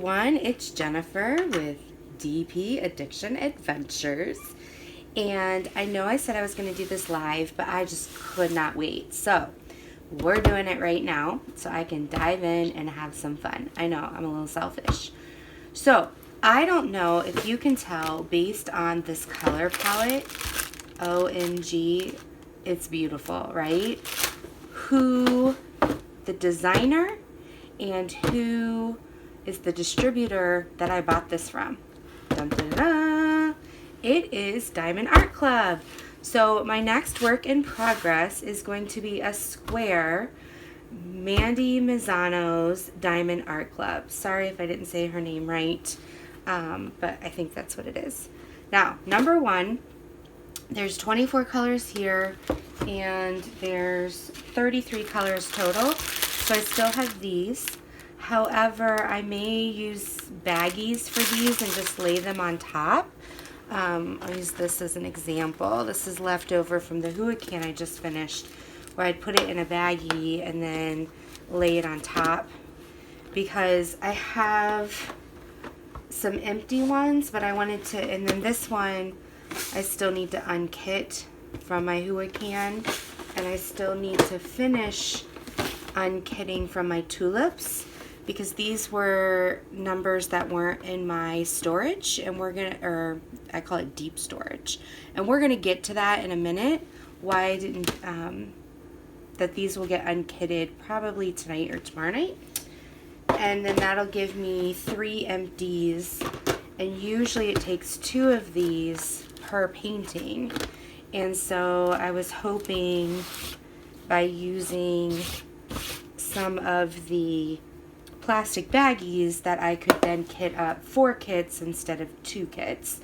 everyone, it's Jennifer with DP Addiction Adventures, and I know I said I was going to do this live, but I just could not wait, so we're doing it right now so I can dive in and have some fun. I know, I'm a little selfish. So, I don't know if you can tell based on this color palette, OMG, it's beautiful, right? Who the designer and who is the distributor that I bought this from. Dun, dun, dun, dun. It is Diamond Art Club. So my next work in progress is going to be a square Mandy Mazzano's Diamond Art Club. Sorry if I didn't say her name right, but I think that's what it is. Now, number one, there's 24 colors here, and there's 33 colors total. So I still have these. However, I may use baggies for these and just lay them on top. I'll use this as an example. This is leftover from the Hua can I just finished, where I'd put it in a baggie and then lay it on top, because I have some empty ones, but I wanted to, and then this one I still need to unkit from my Hua can, and I still need to finish unkitting from my tulips, because these were numbers that weren't in my storage, and we're gonna, or I call it deep storage, and we're gonna get to that in a minute, why I didn't, that these will get unkitted probably tonight or tomorrow night, and then that'll give me 3 empties, and usually it takes 2 of these per painting, and so I was hoping by using some of the plastic baggies that I could then kit up 4 kits instead of 2 kits.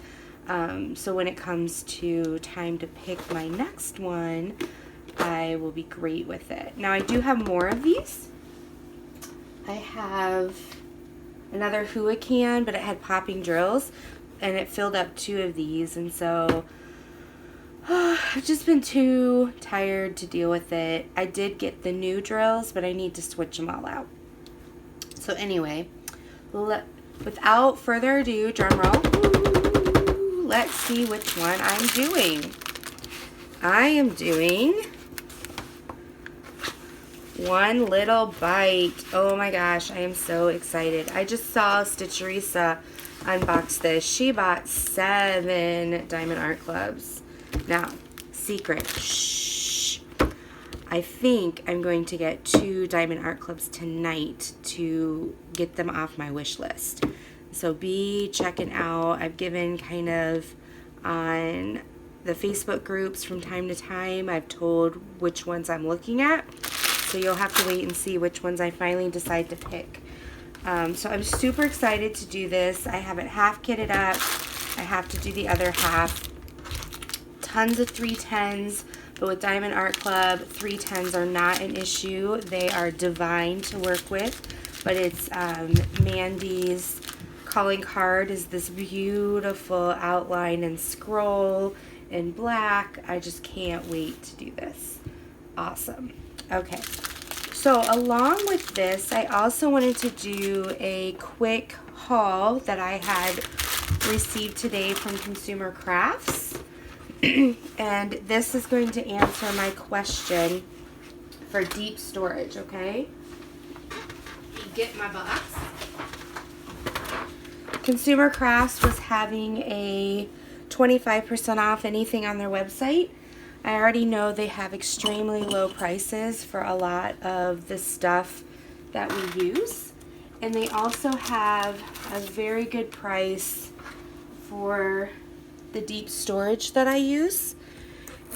So when it comes to time to pick my next one, I will be great with it. Now I do have more of these. I have another Hua can, but it had popping drills, and it filled up 2 of these, and so I've just been too tired to deal with it. I did get the new drills, but I need to switch them all out. So anyway, without further ado, drum roll, let's see which one I'm doing. I am doing One Little Bite. Oh my gosh, I am so excited. I just saw Stitcherisa unbox this. She bought 7 Diamond Art Clubs. Now, secret, shh. I think I'm going to get 2 Diamond Art Clubs tonight to get them off my wish list. So be checking out. I've given kind of on the Facebook groups from time to time. I've told which ones I'm looking at. So you'll have to wait and see which ones I finally decide to pick. So I'm super excited to do this. I have it half kitted up. I have to do the other half. Tons of 310s, but with Diamond Art Club, 310s are not an issue. They are divine to work with, but it's Mandy's calling card is this beautiful outline and scroll in black. I just can't wait to do this. Awesome. Okay, so along with this, I also wanted to do a quick haul that I had received today from Consumer Crafts. And this is going to answer my question for deep storage, okay? Get my box. Consumer Crafts was having a 25% off anything on their website. I already know they have extremely low prices for a lot of the stuff that we use. And they also have a very good price for the deep storage that I use,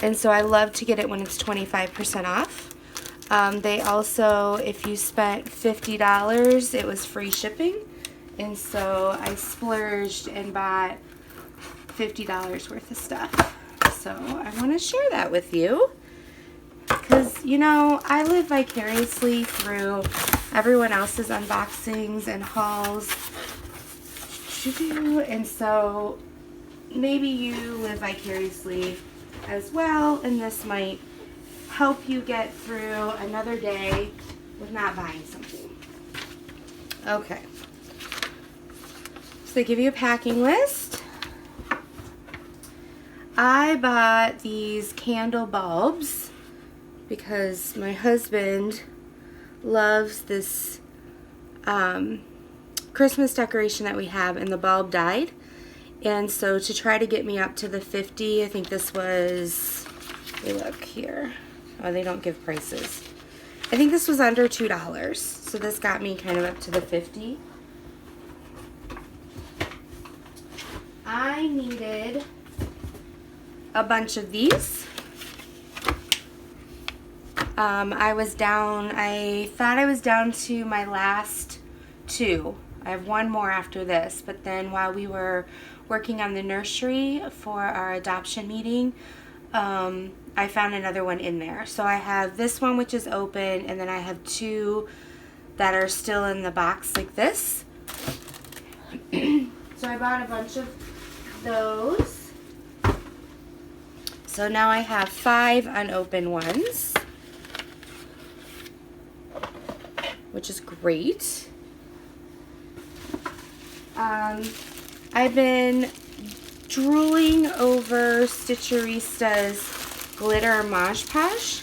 and so I love to get it when it's 25% off. They also, if you spent $50, it was free shipping, and so I splurged and bought $50 worth of stuff. So I want to share that with you, because you know, I live vicariously through everyone else's unboxings and hauls, and so maybe you live vicariously as well, and this might help you get through another day with not buying something. Okay, So they give you a packing list. I bought these candle bulbs because my husband loves this Christmas decoration that we have, and the bulb died. And so to try to get me up to the 50, I think this was, hey, look here. Oh, they don't give prices. I think this was under $2. So this got me kind of up to the 50. I needed a bunch of these. I thought I was down to my last 2. I have one more after this, but then while we were working on the nursery for our adoption meeting, I found another one in there. So I have this one which is open, and then I have 2 that are still in the box like this. So I bought a bunch of those. So now I have 5 unopened ones, which is great. I've been drooling over Stitcherista's glitter Mod Podge.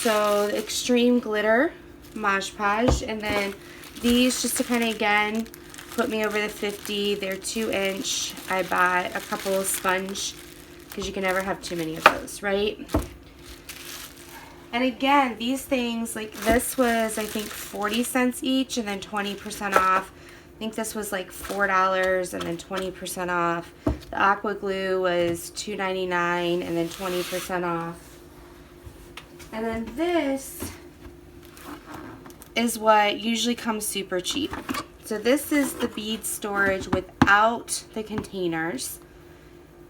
So extreme glitter Mod Podge, and then these just to kind of again put me over the 50. They're 2-inch. I bought a couple of sponge because you can never have too many of those, right? And again, these things, like this was I think 40 cents each and then 20% off. I think this was like $4 and then 20% off. The aqua glue was $2.99 and then 20% off. And then this is what usually comes super cheap. So this is the bead storage without the containers.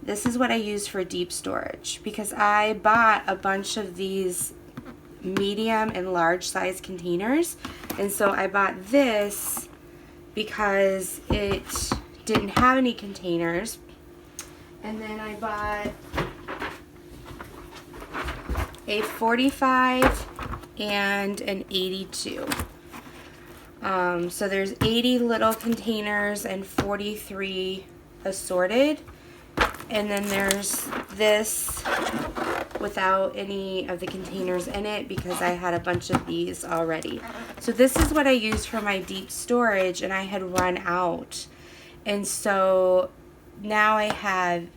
This is what I use for deep storage because I bought a bunch of these medium and large size containers, and so I bought this because it didn't have any containers. And then I bought a 45 and an 82. So there's 80 little containers and 43 assorted. And then there's this without any of the containers in it because I had a bunch of these already. So this is what I use for my deep storage, and I had run out. And so now I have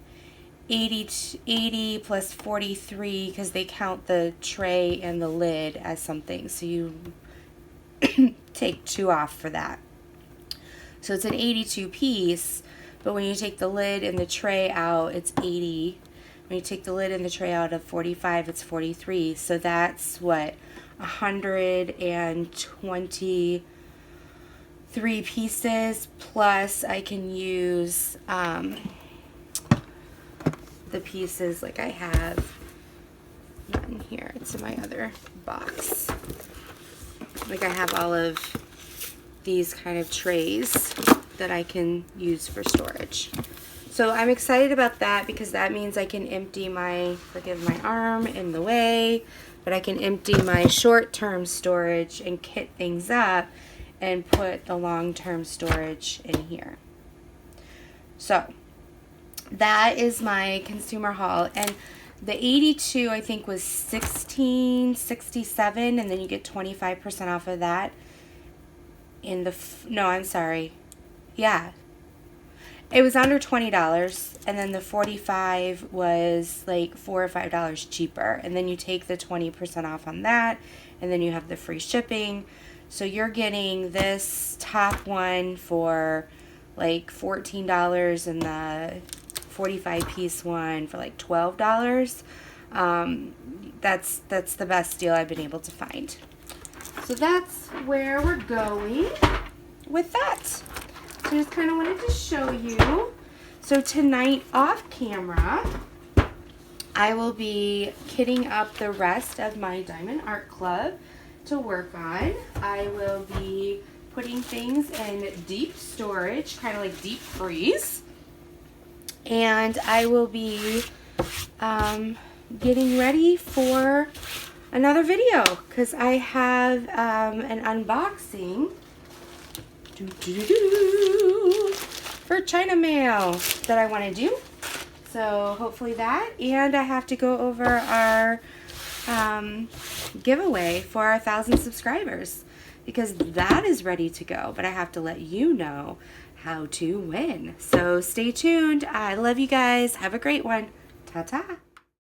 80 plus 43 because they count the tray and the lid as something. So you take 2 off for that. So it's an 82 piece, but when you take the lid and the tray out, it's 80. When you take the lid and the tray out of 45, it's 43. So that's what, 123 pieces, plus I can use the pieces like I have in here. It's in my other box. Like I have all of these kind of trays that I can use for storage. So I'm excited about that because that means I can empty my, forgive my arm in the way, but I can empty my short-term storage and kit things up and put the long-term storage in here. So that is my consumer haul. And the 82 I think was $16.67, and then you get 25% off of that. In the, no, I'm sorry. Yeah. It was under $20, and then the 45 was like $4 or $5 cheaper. And then you take the 20% off on that, and then you have the free shipping. So you're getting this top one for like $14 and the 45 piece one for like $12. That's the best deal I've been able to find. So that's where we're going with that. So I just kind of wanted to show you. So tonight off camera, I will be kitting up the rest of my Diamond Art Club to work on. I will be putting things in deep storage, kind of like deep freeze. And I will be getting ready for another video because I have an unboxing for China mail that I want to do. So hopefully that. And I have to go over our giveaway for our 1,000 subscribers, because that is ready to go, but I have to let you know how to win. So stay tuned. I love you guys. Have a great one. Ta-ta.